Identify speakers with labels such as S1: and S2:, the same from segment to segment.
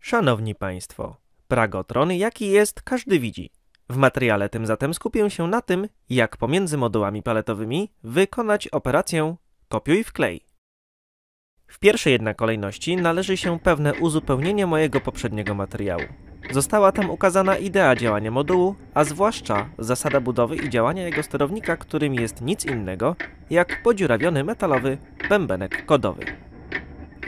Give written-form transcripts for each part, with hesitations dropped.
S1: Szanowni Państwo, Pragotron jaki jest, każdy widzi. W materiale tym zatem skupię się na tym, jak pomiędzy modułami paletowymi wykonać operację kopiuj wklej. W pierwszej jednak kolejności należy się pewne uzupełnienie mojego poprzedniego materiału. Została tam ukazana idea działania modułu, a zwłaszcza zasada budowy i działania jego sterownika, którym jest nic innego jak podziurawiony metalowy bębenek kodowy.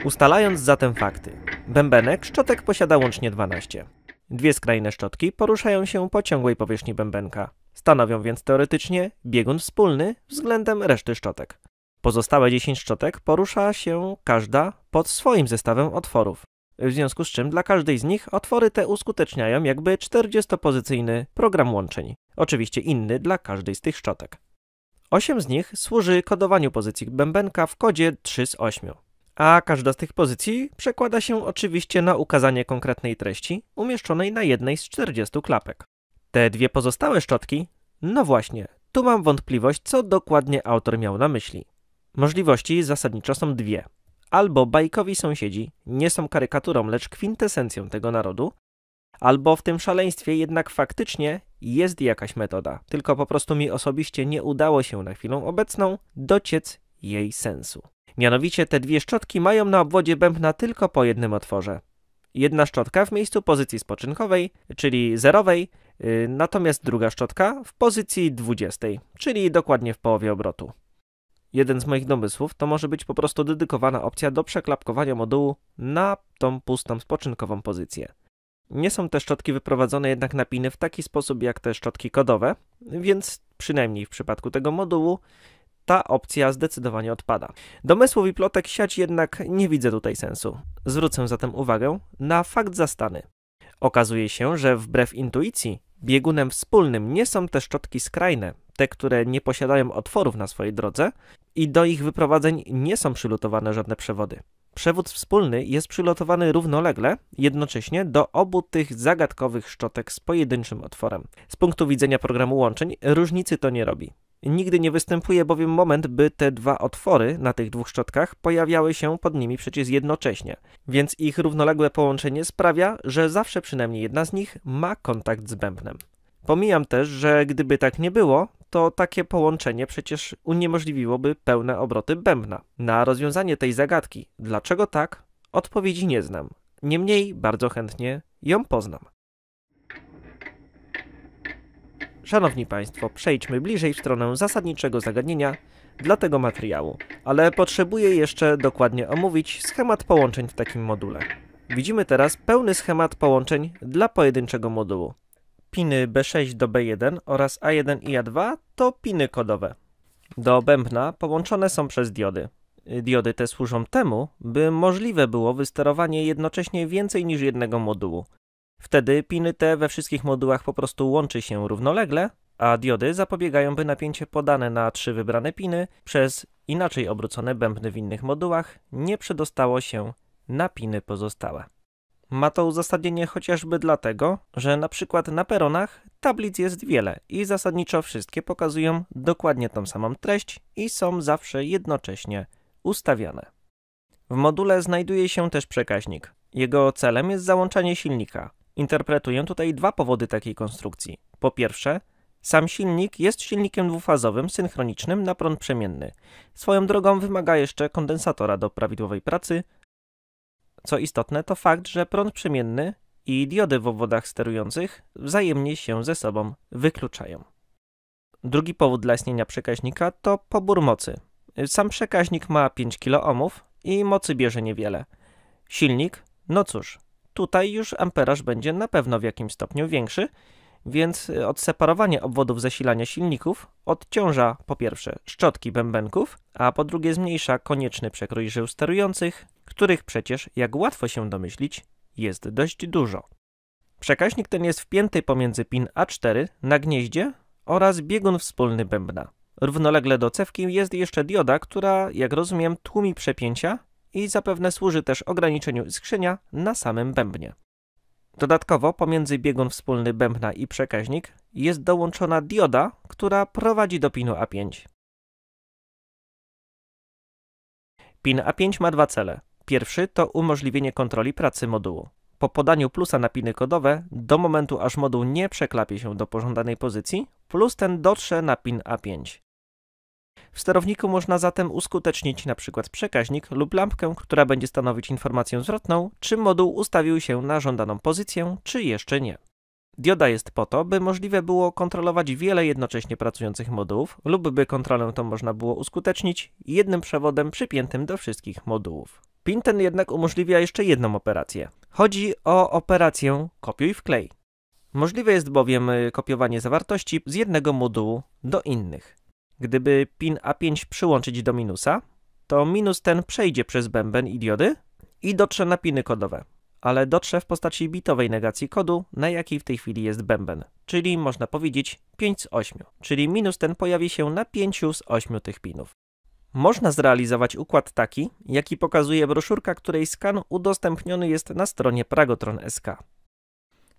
S1: Ustalając zatem fakty, bębenek szczotek posiada łącznie 12. Dwie skrajne szczotki poruszają się po ciągłej powierzchni bębenka. Stanowią więc teoretycznie biegun wspólny względem reszty szczotek. Pozostałe 10 szczotek porusza się każda pod swoim zestawem otworów, w związku z czym dla każdej z nich otwory te uskuteczniają jakby 40-pozycyjny program łączeń, oczywiście inny dla każdej z tych szczotek. 8 z nich służy kodowaniu pozycji bębenka w kodzie 3 z 8. A każda z tych pozycji przekłada się oczywiście na ukazanie konkretnej treści umieszczonej na jednej z 40 klapek. Te dwie pozostałe szczotki, no właśnie, tu mam wątpliwość, co dokładnie autor miał na myśli. Możliwości zasadniczo są dwie. Albo bajkowi sąsiedzi nie są karykaturą, lecz kwintesencją tego narodu, albo w tym szaleństwie jednak faktycznie jest jakaś metoda, tylko po prostu mi osobiście nie udało się na chwilę obecną dociec jej sensu. Mianowicie te dwie szczotki mają na obwodzie bębna tylko po jednym otworze. Jedna szczotka w miejscu pozycji spoczynkowej, czyli zerowej, natomiast druga szczotka w pozycji 20, czyli dokładnie w połowie obrotu. Jeden z moich domysłów to może być po prostu dedykowana opcja do przeklapkowania modułu na tą pustą spoczynkową pozycję. Nie są te szczotki wyprowadzone jednak na piny w taki sposób jak te szczotki kodowe, więc przynajmniej w przypadku tego modułu ta opcja zdecydowanie odpada. Domysłów i plotek siać jednak nie widzę tutaj sensu. Zwrócę zatem uwagę na fakt zastany. Okazuje się, że wbrew intuicji biegunem wspólnym nie są te szczotki skrajne, te, które nie posiadają otworów na swojej drodze i do ich wyprowadzeń nie są przylutowane żadne przewody. Przewód wspólny jest przylotowany równolegle, jednocześnie do obu tych zagadkowych szczotek z pojedynczym otworem. Z punktu widzenia programu łączeń różnicy to nie robi. Nigdy nie występuje bowiem moment, by te dwa otwory na tych dwóch szczotkach pojawiały się pod nimi przecież jednocześnie, więc ich równoległe połączenie sprawia, że zawsze przynajmniej jedna z nich ma kontakt z bębnem. Pomijam też, że gdyby tak nie było, to takie połączenie przecież uniemożliwiłoby pełne obroty bębna. Na rozwiązanie tej zagadki, dlaczego tak, odpowiedzi nie znam. Niemniej bardzo chętnie ją poznam. Szanowni Państwo, przejdźmy bliżej w stronę zasadniczego zagadnienia dla tego materiału, ale potrzebuję jeszcze dokładnie omówić schemat połączeń w takim module. Widzimy teraz pełny schemat połączeń dla pojedynczego modułu. Piny B6 do B1 oraz A1 i A2 to piny kodowe. Do bębna połączone są przez diody. Diody te służą temu, by możliwe było wysterowanie jednocześnie więcej niż jednego modułu. Wtedy piny te we wszystkich modułach po prostu łączy się równolegle, a diody zapobiegają, by napięcie podane na 3 wybrane piny przez inaczej obrócone bębny w innych modułach nie przedostało się na piny pozostałe. Ma to uzasadnienie chociażby dlatego, że na przykład na peronach tablic jest wiele i zasadniczo wszystkie pokazują dokładnie tą samą treść i są zawsze jednocześnie ustawiane. W module znajduje się też przekaźnik. Jego celem jest załączanie silnika. Interpretuję tutaj dwa powody takiej konstrukcji. Po pierwsze, sam silnik jest silnikiem dwufazowym, synchronicznym na prąd przemienny. Swoją drogą wymaga jeszcze kondensatora do prawidłowej pracy. Co istotne, to fakt, że prąd przemienny i diody w obwodach sterujących wzajemnie się ze sobą wykluczają. Drugi powód dla istnienia przekaźnika to pobór mocy. Sam przekaźnik ma 5 kΩ i mocy bierze niewiele. Silnik, no cóż, tutaj już amperaż będzie na pewno w jakimś stopniu większy, więc odseparowanie obwodów zasilania silników odciąża po pierwsze szczotki bębenków, a po drugie zmniejsza konieczny przekrój żył sterujących, których przecież, jak łatwo się domyślić, jest dość dużo. Przekaźnik ten jest wpięty pomiędzy pin A4 na gnieździe oraz biegun wspólny bębna. Równolegle do cewki jest jeszcze dioda, która, jak rozumiem, tłumi przepięcia i zapewne służy też ograniczeniu iskrzenia na samym bębnie. Dodatkowo pomiędzy biegun wspólny bębna i przekaźnik jest dołączona dioda, która prowadzi do pinu A5. Pin A5 ma dwa cele. Pierwszy to umożliwienie kontroli pracy modułu. po podaniu plusa na piny kodowe do momentu, aż moduł nie przeklapie się do pożądanej pozycji, plus ten dotrze na pin A5. W sterowniku można zatem uskutecznić np. przekaźnik lub lampkę, która będzie stanowić informację zwrotną, czy moduł ustawił się na żądaną pozycję, czy jeszcze nie. Dioda jest po to, by możliwe było kontrolować wiele jednocześnie pracujących modułów lub by kontrolę tą można było uskutecznić jednym przewodem przypiętym do wszystkich modułów. Pin ten jednak umożliwia jeszcze jedną operację. Chodzi o operację kopiuj wklej. Możliwe jest bowiem kopiowanie zawartości z jednego modułu do innych. Gdyby pin A5 przyłączyć do minusa, to minus ten przejdzie przez bęben i diody i dotrze na piny kodowe, ale dotrze w postaci bitowej negacji kodu, na jakiej w tej chwili jest bęben, czyli można powiedzieć 5 z 8, czyli minus ten pojawi się na 5 z 8 tych pinów. Można zrealizować układ taki, jaki pokazuje broszurka, której skan udostępniony jest na stronie Pragotron.sk.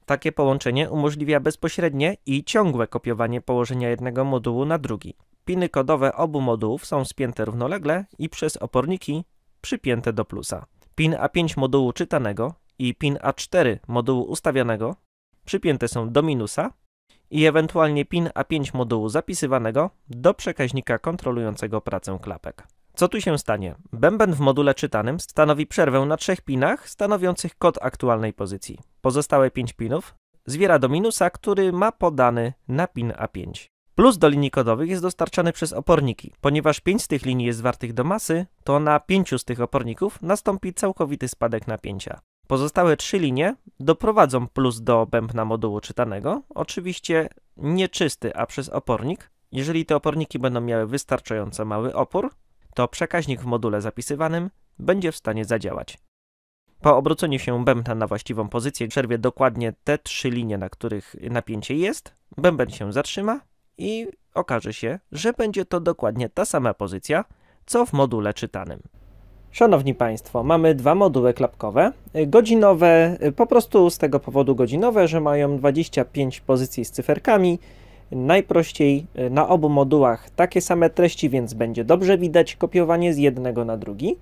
S1: Takie połączenie umożliwia bezpośrednie i ciągłe kopiowanie położenia jednego modułu na drugi. Piny kodowe obu modułów są spięte równolegle i przez oporniki przypięte do plusa. Pin A5 modułu czytanego i pin A4 modułu ustawianego przypięte są do minusa i ewentualnie pin A5 modułu zapisywanego do przekaźnika kontrolującego pracę klapek. Co tu się stanie? Bęben w module czytanym stanowi przerwę na 3 pinach stanowiących kod aktualnej pozycji. Pozostałe 5 pinów zwiera do minusa, który ma podany na pin A5. Plus do linii kodowych jest dostarczany przez oporniki. Ponieważ 5 z tych linii jest zwartych do masy, to na 5 z tych oporników nastąpi całkowity spadek napięcia. Pozostałe 3 linie doprowadzą plus do bębna modułu czytanego, oczywiście nie czysty, a przez opornik. Jeżeli te oporniki będą miały wystarczająco mały opór, to przekaźnik w module zapisywanym będzie w stanie zadziałać. Po obróceniu się bębna na właściwą pozycję przerwie dokładnie te 3 linie, na których napięcie jest, bęben się zatrzyma i okaże się, że będzie to dokładnie ta sama pozycja, co w module czytanym. Szanowni Państwo, mamy 2 moduły klapkowe, godzinowe, po prostu z tego powodu godzinowe, że mają 25 pozycji z cyferkami. Najprościej na obu modułach takie same treści, więc będzie dobrze widać kopiowanie z jednego na drugi.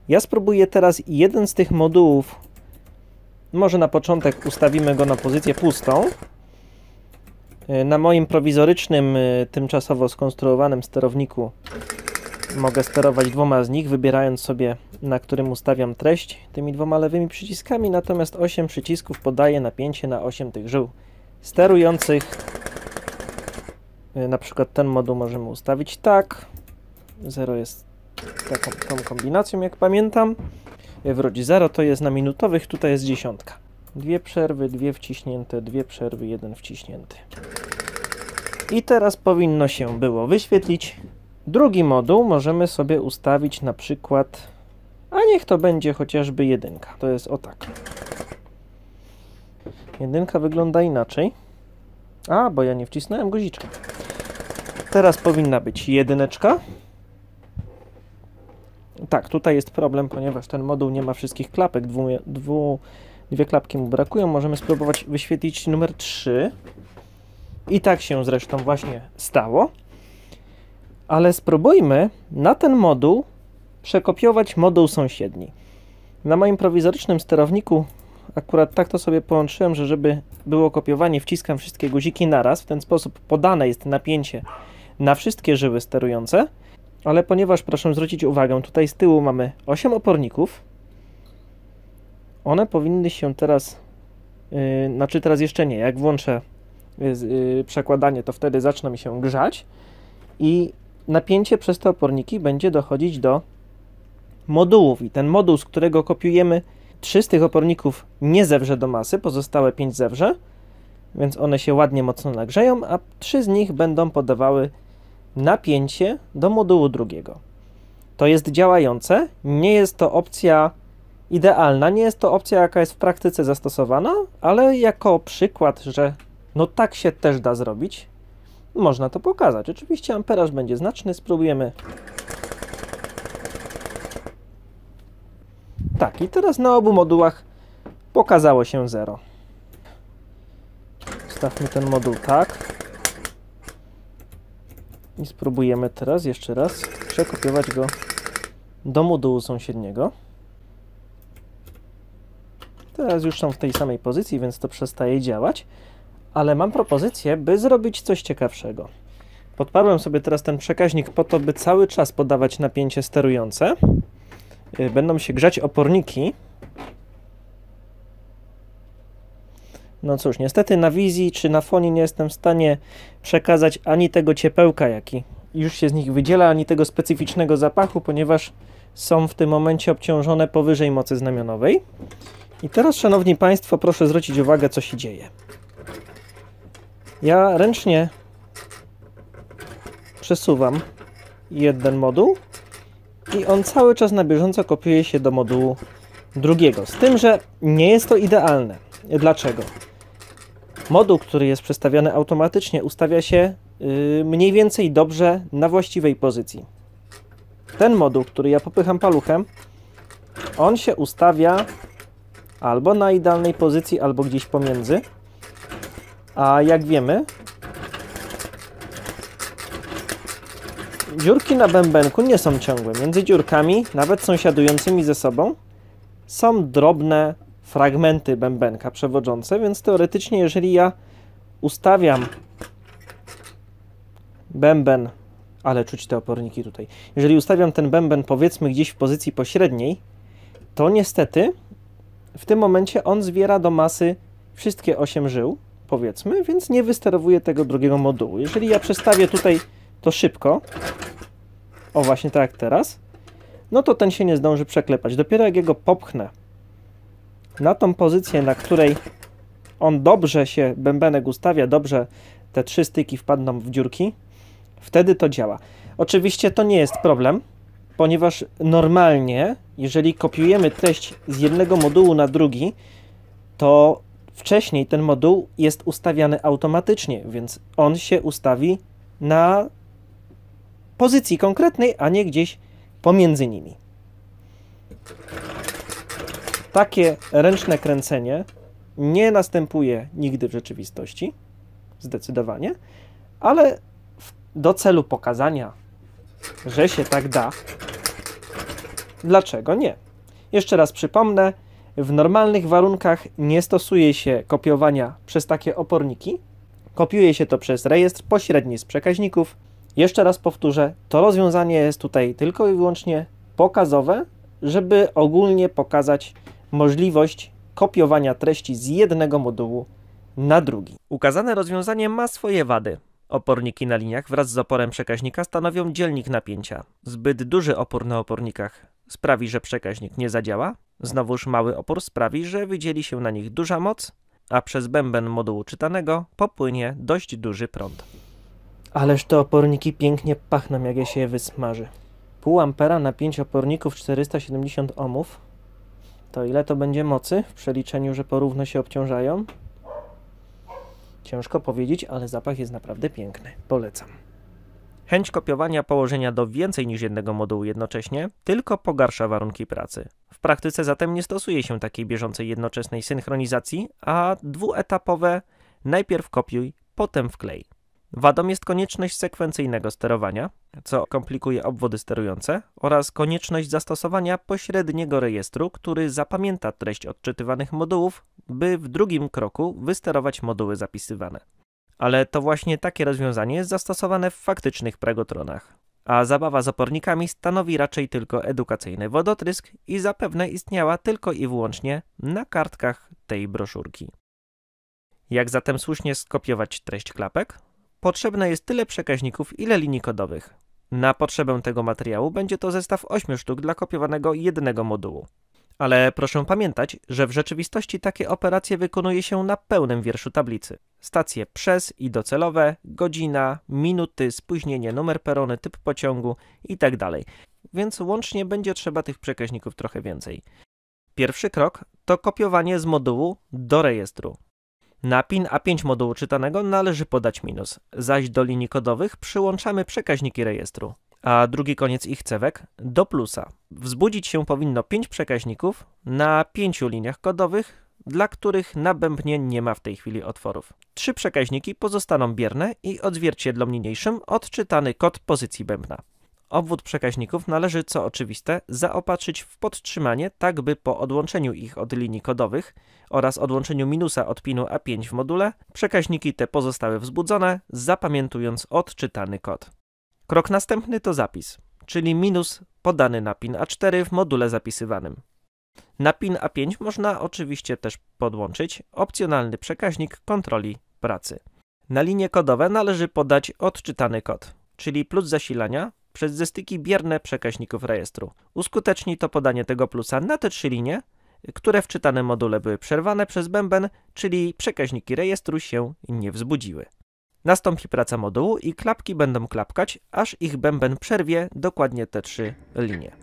S1: Ja spróbuję teraz jeden z tych modułów, może na początek ustawimy go na pozycję pustą. Na moim prowizorycznym, tymczasowo skonstruowanym sterowniku mogę sterować 2 z nich, wybierając sobie, na którym ustawiam treść tymi 2 lewymi przyciskami, natomiast 8 przycisków podaje napięcie na 8 tych żył sterujących. Na przykład ten moduł możemy ustawić tak. 0 jest tą kombinacją, jak pamiętam. Wróć 0 to jest na minutowych, tutaj jest 10. 2 przerwy, 2 wciśnięte, 2 przerwy, 1 wciśnięty. I teraz powinno się było wyświetlić. Drugi moduł możemy sobie ustawić na przykład, a niech to będzie chociażby 1. To jest o tak. 1 wygląda inaczej. A, bo ja nie wcisnąłem guziczka. Teraz powinna być 1. Tak, tutaj jest problem, ponieważ ten moduł nie ma wszystkich klapek. 2 klapki mu brakują. Możemy spróbować wyświetlić numer 3. I tak się zresztą właśnie stało. Ale spróbujmy na ten moduł przekopiować moduł sąsiedni. Na moim prowizorycznym sterowniku akurat tak to sobie połączyłem, że żeby było kopiowanie, wciskam wszystkie guziki naraz. W ten sposób podane jest napięcie na wszystkie żyły sterujące. Ale ponieważ, proszę zwrócić uwagę, tutaj z tyłu mamy 8 oporników. One powinny się teraz, znaczy teraz jeszcze nie, jak włączę przekładanie, to wtedy zaczną mi się grzać i napięcie przez te oporniki będzie dochodzić do modułów i ten moduł, z którego kopiujemy, 3 z tych oporników nie zewrze do masy, pozostałe 5 zewrze, więc one się ładnie mocno nagrzeją, a 3 z nich będą podawały napięcie do modułu drugiego. To jest działające, nie jest to opcja idealna, nie jest to opcja, jaka jest w praktyce zastosowana, ale jako przykład, że no tak się też da zrobić, można to pokazać. Oczywiście amperaż będzie znaczny, spróbujemy. Tak, i teraz na obu modułach pokazało się 0. Stawmy ten moduł tak. I spróbujemy teraz jeszcze raz przekopiować go do modułu sąsiedniego. Teraz już są w tej samej pozycji, więc to przestaje działać. Ale mam propozycję, by zrobić coś ciekawszego. Podparłem sobie teraz ten przekaźnik po to, by cały czas podawać napięcie sterujące. Będą się grzać oporniki. No cóż, niestety na wizji czy na fonie nie jestem w stanie przekazać ani tego ciepełka, jaki już się z nich wydziela, ani tego specyficznego zapachu, ponieważ są w tym momencie obciążone powyżej mocy znamionowej. I teraz, szanowni państwo, proszę zwrócić uwagę, co się dzieje. Ja ręcznie przesuwam jeden moduł i on cały czas na bieżąco kopiuje się do modułu drugiego. Z tym, że nie jest to idealne. Dlaczego? Moduł, który jest przestawiany automatycznie, ustawia się mniej więcej dobrze na właściwej pozycji. Ten moduł, który ja popycham paluchem, on się ustawia albo na idealnej pozycji, albo gdzieś pomiędzy. A jak wiemy, dziurki na bębenku nie są ciągłe. Między dziurkami, nawet sąsiadującymi ze sobą, są drobne fragmenty bębenka przewodzące, więc teoretycznie, jeżeli ja ustawiam bęben, ale czuć te oporniki tutaj, jeżeli ustawiam ten bęben, powiedzmy, gdzieś w pozycji pośredniej, to niestety w tym momencie on zwiera do masy wszystkie 8 żył, powiedzmy, więc nie wysterowuje tego drugiego modułu. Jeżeli ja przestawię tutaj to szybko, o właśnie tak jak teraz, no to ten się nie zdąży przeklepać. Dopiero jak jego popchnę na tą pozycję, na której on dobrze się, bębenek ustawia, dobrze te 3 styki wpadną w dziurki, wtedy to działa. Oczywiście to nie jest problem, ponieważ normalnie, jeżeli kopiujemy treść z jednego modułu na drugi, to wcześniej ten moduł jest ustawiany automatycznie, więc on się ustawi na pozycji konkretnej, a nie gdzieś pomiędzy nimi. Takie ręczne kręcenie nie następuje nigdy w rzeczywistości, zdecydowanie, ale do celu pokazania, że się tak da, dlaczego nie? Jeszcze raz przypomnę, w normalnych warunkach nie stosuje się kopiowania przez takie oporniki. Kopiuje się to przez rejestr pośredni z przekaźników. Jeszcze raz powtórzę, to rozwiązanie jest tutaj tylko i wyłącznie pokazowe, żeby ogólnie pokazać możliwość kopiowania treści z jednego modułu na drugi. Ukazane rozwiązanie ma swoje wady. Oporniki na liniach wraz z oporem przekaźnika stanowią dzielnik napięcia. Zbyt duży opór na opornikach sprawi, że przekaźnik nie zadziała. Znowuż mały opór sprawi, że wydzieli się na nich duża moc, a przez bęben modułu czytanego popłynie dość duży prąd. Ależ te oporniki pięknie pachną, jak je się wysmaży. Pół ampera na 5 oporników 470 ohmów. To ile to będzie mocy w przeliczeniu, że porówno się obciążają? Ciężko powiedzieć, ale zapach jest naprawdę piękny. Polecam. Chęć kopiowania położenia do więcej niż jednego modułu jednocześnie tylko pogarsza warunki pracy. W praktyce zatem nie stosuje się takiej bieżącej jednoczesnej synchronizacji, a dwuetapowe najpierw kopiuj, potem wklej. Wadą jest konieczność sekwencyjnego sterowania, co komplikuje obwody sterujące, oraz konieczność zastosowania pośredniego rejestru, który zapamięta treść odczytywanych modułów, by w drugim kroku wysterować moduły zapisywane. Ale to właśnie takie rozwiązanie jest zastosowane w faktycznych pregotronach, a zabawa z opornikami stanowi raczej tylko edukacyjny wodotrysk i zapewne istniała tylko i wyłącznie na kartkach tej broszurki. Jak zatem słusznie skopiować treść klapek? Potrzebne jest tyle przekaźników, ile linii kodowych. Na potrzebę tego materiału będzie to zestaw 8 sztuk dla kopiowanego jednego modułu. Ale proszę pamiętać, że w rzeczywistości takie operacje wykonuje się na pełnym wierszu tablicy. Stacje przez i docelowe, godzina, minuty, spóźnienie, numer perony, typ pociągu itd. Więc łącznie będzie trzeba tych przekaźników trochę więcej. Pierwszy krok to kopiowanie z modułu do rejestru. Na pin A5 modułu czytanego należy podać minus, zaś do linii kodowych przyłączamy przekaźniki rejestru, a drugi koniec ich cewek do plusa. Wzbudzić się powinno 5 przekaźników na 5 liniach kodowych, dla których na bębnie nie ma w tej chwili otworów. 3 przekaźniki pozostaną bierne i odzwierciedlą niniejszym odczytany kod pozycji bębna. Obwód przekaźników należy, co oczywiste, zaopatrzyć w podtrzymanie, tak by po odłączeniu ich od linii kodowych oraz odłączeniu minusa od pinu A5 w module, przekaźniki te pozostały wzbudzone, zapamiętując odczytany kod. Krok następny to zapis, czyli minus podany na pin A4 w module zapisywanym. Na pin A5 można oczywiście też podłączyć opcjonalny przekaźnik kontroli pracy. Na linie kodowe należy podać odczytany kod, czyli plus zasilania przez zestyki bierne przekaźników rejestru. Uskuteczni to podanie tego plusa na te 3 linie, które w czytanym module były przerwane przez bęben, czyli przekaźniki rejestru się nie wzbudziły. Nastąpi praca modułu i klapki będą klapkać, aż ich bęben przerwie dokładnie te 3 linie.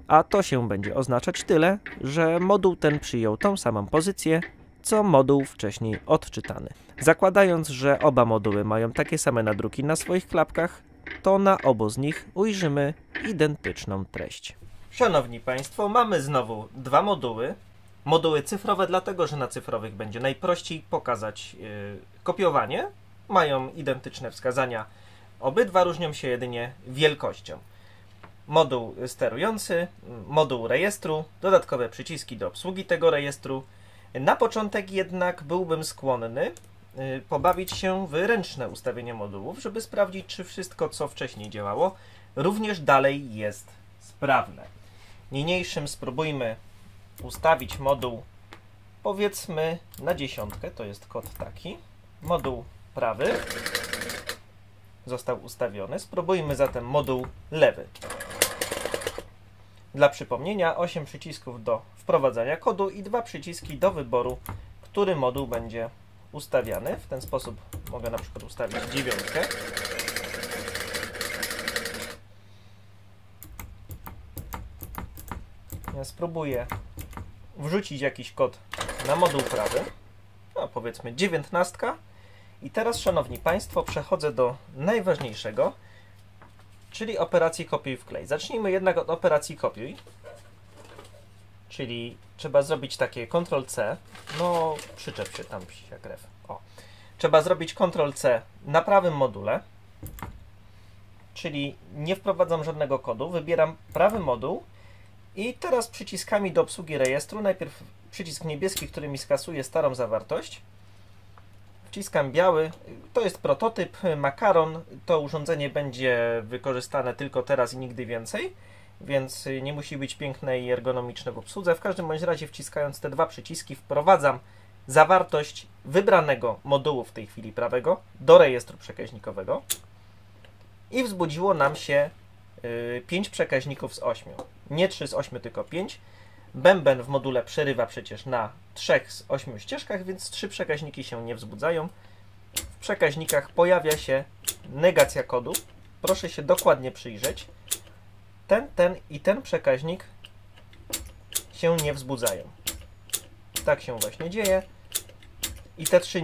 S1: A to się będzie oznaczać tyle, że moduł ten przyjął tą samą pozycję, co moduł wcześniej odczytany. Zakładając, że oba moduły mają takie same nadruki na swoich klapkach, to na obu z nich ujrzymy identyczną treść. Szanowni Państwo, mamy znowu 2 moduły. Moduły cyfrowe, dlatego że na cyfrowych będzie najprościej pokazać kopiowanie. Mają identyczne wskazania. Obydwa różnią się jedynie wielkością. Moduł sterujący, moduł rejestru, dodatkowe przyciski do obsługi tego rejestru. Na początek jednak byłbym skłonny pobawić się w ręczne ustawienie modułów, żeby sprawdzić, czy wszystko, co wcześniej działało, również dalej jest sprawne. Niniejszym spróbujmy ustawić moduł, powiedzmy, na 10, to jest kod taki. Moduł prawy został ustawiony. Spróbujmy zatem moduł lewy. Dla przypomnienia 8 przycisków do wprowadzania kodu i 2 przyciski do wyboru, który moduł będzie ustawiany. W ten sposób mogę na przykład ustawić 9. Ja spróbuję wrzucić jakiś kod na moduł prawy, no powiedzmy 19. I teraz, szanowni Państwo, przechodzę do najważniejszego, czyli operacji kopiuj wklej. Zacznijmy jednak od operacji kopiuj, czyli trzeba zrobić takie Ctrl-C, no przyczep się tam psia krew. O. Trzeba zrobić Ctrl-C na prawym module, czyli nie wprowadzam żadnego kodu, wybieram prawy moduł i teraz przyciskami do obsługi rejestru, najpierw przycisk niebieski, który mi skasuje starą zawartość, wciskam biały, to jest prototyp, makaron, to urządzenie będzie wykorzystane tylko teraz i nigdy więcej, więc nie musi być piękne i ergonomiczne w obsłudze. W każdym bądź razie wciskając te 2 przyciski wprowadzam zawartość wybranego modułu w tej chwili prawego do rejestru przekaźnikowego i wzbudziło nam się 5 przekaźników z 8. Nie 3 z 8, tylko 5. Bęben w module przerywa przecież na 3 z 8 ścieżkach, więc 3 przekaźniki się nie wzbudzają. W przekaźnikach pojawia się negacja kodu. Proszę się dokładnie przyjrzeć. Ten i ten przekaźnik się nie wzbudzają. Tak się właśnie dzieje. I te 3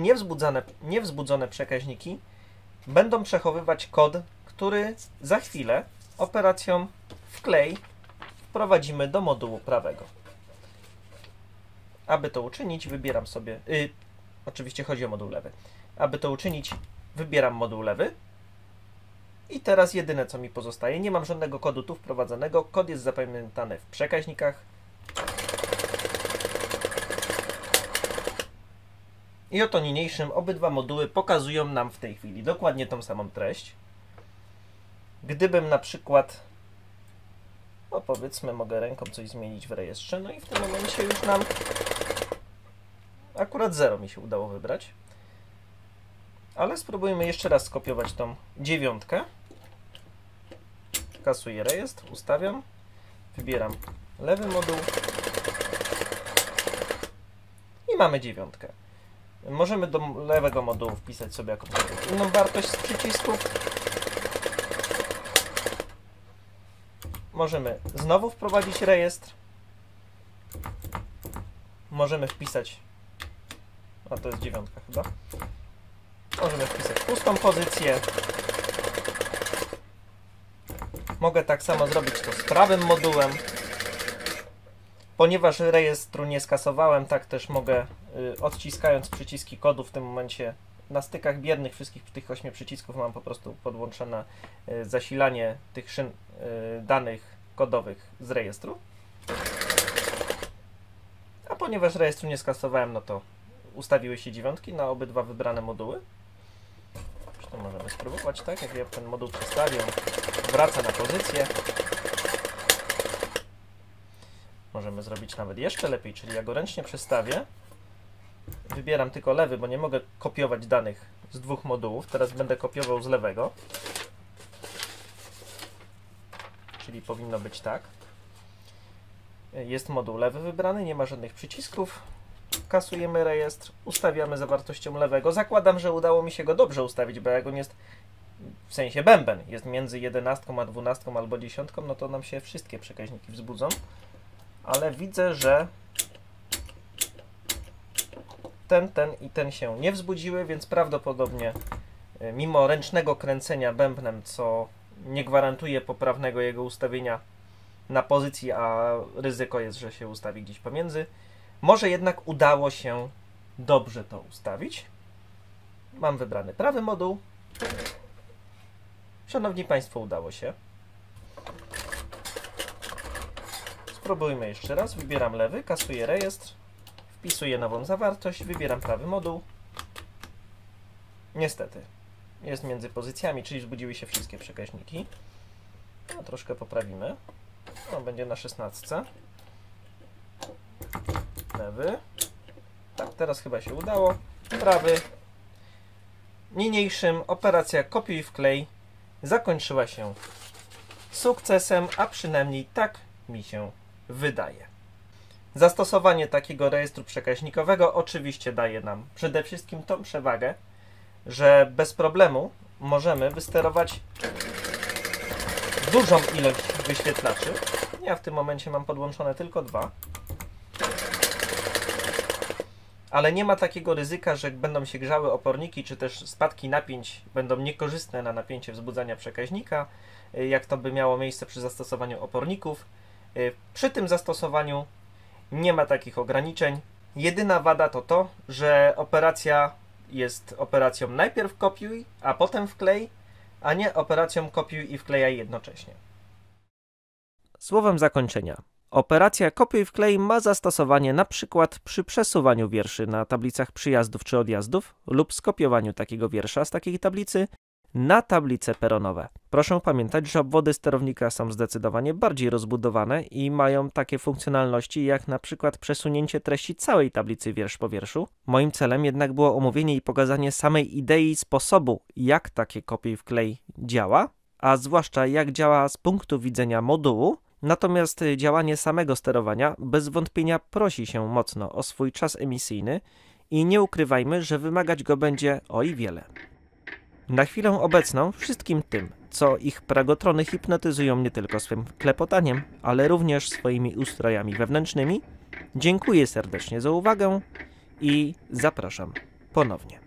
S1: niewzbudzone przekaźniki będą przechowywać kod, który za chwilę operacją wklej wprowadzimy do modułu prawego. Aby to uczynić, wybieram sobie, oczywiście chodzi o moduł lewy. Aby to uczynić, wybieram moduł lewy i teraz jedyne, co mi pozostaje, nie mam żadnego kodu tu wprowadzonego, kod jest zapamiętany w przekaźnikach i oto niniejszym obydwa moduły pokazują nam w tej chwili dokładnie tą samą treść. Gdybym na przykład, no powiedzmy, mogę ręką coś zmienić w rejestrze, no i w tym momencie już nam akurat 0 mi się udało wybrać. Ale spróbujmy jeszcze raz skopiować tą 9. Kasuję rejestr, ustawiam, wybieram lewy moduł i mamy 9. Możemy do lewego modułu wpisać sobie jakąś inną wartość z przycisków. Możemy znowu wprowadzić rejestr. Możemy wpisać, a to jest 9 chyba. Możemy wpisać pustą pozycję. Mogę tak samo zrobić to z prawym modułem. Ponieważ rejestru nie skasowałem, tak też mogę, odciskając przyciski kodu w tym momencie na stykach biernych wszystkich tych 8 przycisków mam po prostu podłączone zasilanie tych szyn danych kodowych z rejestru. A ponieważ rejestru nie skasowałem, no to ustawiły się 9 na obydwa wybrane moduły. Zresztą możemy spróbować, tak? Jak ja ten moduł przestawię, wraca na pozycję. Możemy zrobić nawet jeszcze lepiej, czyli ja go ręcznie przestawię. Wybieram tylko lewy, bo nie mogę kopiować danych z 2 modułów. Teraz będę kopiował z lewego. Czyli powinno być tak. Jest moduł lewy wybrany, nie ma żadnych przycisków. Kasujemy rejestr, ustawiamy zawartością lewego. Zakładam, że udało mi się go dobrze ustawić, bo jak on jest, w sensie bęben, jest między 11 a 12 albo 10, no to nam się wszystkie przekaźniki wzbudzą. Ale widzę, że ten i ten się nie wzbudziły, więc prawdopodobnie mimo ręcznego kręcenia bębnem, co nie gwarantuje poprawnego jego ustawienia na pozycji, a ryzyko jest, że się ustawi gdzieś pomiędzy, może jednak udało się dobrze to ustawić. Mam wybrany prawy moduł. Szanowni Państwo, udało się. Spróbujmy jeszcze raz. Wybieram lewy, kasuję rejestr, wpisuję nową zawartość, wybieram prawy moduł. Niestety, jest między pozycjami, czyli wzbudziły się wszystkie przekaźniki. No, troszkę poprawimy. No, będzie na 16. Lewy. Tak, teraz chyba się udało. Prawy. Niniejszym operacja kopiuj wklej zakończyła się sukcesem, a przynajmniej tak mi się wydaje. Zastosowanie takiego rejestru przekaźnikowego oczywiście daje nam przede wszystkim tą przewagę, że bez problemu możemy wysterować dużą ilość wyświetlaczy. Ja w tym momencie mam podłączone tylko 2. Ale nie ma takiego ryzyka, że będą się grzały oporniki, czy też spadki napięć będą niekorzystne na napięcie wzbudzania przekaźnika, jak to by miało miejsce przy zastosowaniu oporników. Przy tym zastosowaniu nie ma takich ograniczeń. Jedyna wada to to, że operacja jest operacją najpierw kopiuj, a potem wklej, a nie operacją kopiuj i wklejaj jednocześnie.
S2: Słowem zakończenia. Operacja kopiuj wklej ma zastosowanie na przykład przy przesuwaniu wierszy na tablicach przyjazdów czy odjazdów lub skopiowaniu takiego wiersza z takiej tablicy na tablice peronowe. Proszę pamiętać, że obwody sterownika są zdecydowanie bardziej rozbudowane i mają takie funkcjonalności jak na przykład przesunięcie treści całej tablicy wiersz po wierszu. Moim celem jednak było omówienie i pokazanie samej idei sposobu, jak takie kopiuj wklej działa, a zwłaszcza jak działa z punktu widzenia modułu. Natomiast działanie samego sterowania bez wątpienia prosi się mocno o swój czas emisyjny i nie ukrywajmy, że wymagać go będzie oj wiele. Na chwilę obecną wszystkim tym, co ich pragotrony hipnotyzują nie tylko swym klepotaniem, ale również swoimi ustrojami wewnętrznymi, dziękuję serdecznie za uwagę i zapraszam ponownie.